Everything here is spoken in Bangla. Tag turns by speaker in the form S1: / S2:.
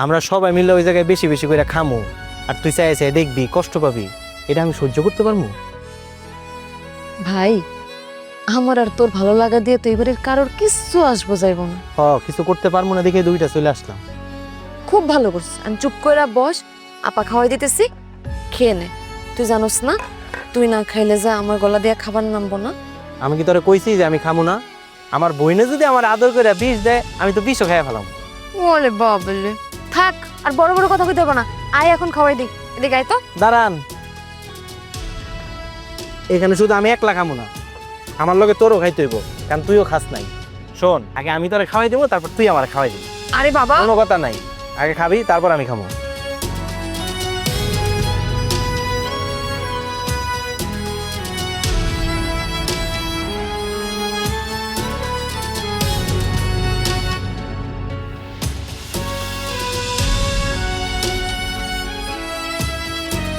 S1: আমরা সবাই মিলে ওই জায়গায় বেশি বেশি করে খামো, আর তুই চাইছে দেখবি কষ্ট পাবি, এটা আমি সহ্য করতে পারবো?
S2: ভাই আমার আর তোর ভালো লাগা দিয়ে তো এবারে কারোর কিচ্ছু আসবো যাইব না।
S1: কিছু করতে পারবো না দেখে দুইটা চলে আসলাম।
S2: খুব ভালো করছিস, আমি চুপ করে বস, আপা খাওয়াই দিতেছি, খেয়ে নে। তুই জানোস না তুই না খাইলে যা আমার গলা দিয়ে খাবার নামবো না।
S1: আমি কি তোরা কইছি যে আমি খামো না? আমার বইনে যদি আমার আদর করে বিষ দেয়, আমি তো বিষও খাইয়া ফেলাম।
S2: ওরে বাবলে, থাক আর বড় বড় কথা কইতে হবে না, আয় এখন খাওয়াই দিই, এদিকে আয় তো।
S1: দাঁড়ান, এখানে শুধু আমি একলা খামো না, আমার লগে তোরও খাইতে হইব, কারণ তুইও খাস নাই। শোন, আগে আমি তোরে খাওয়াই দেবো, তারপর তুই আমার খাওয়াই দিবি।
S2: আরে বাবা,
S1: কোনো কথা নাই, আগে খাবি তারপর আমি খামো।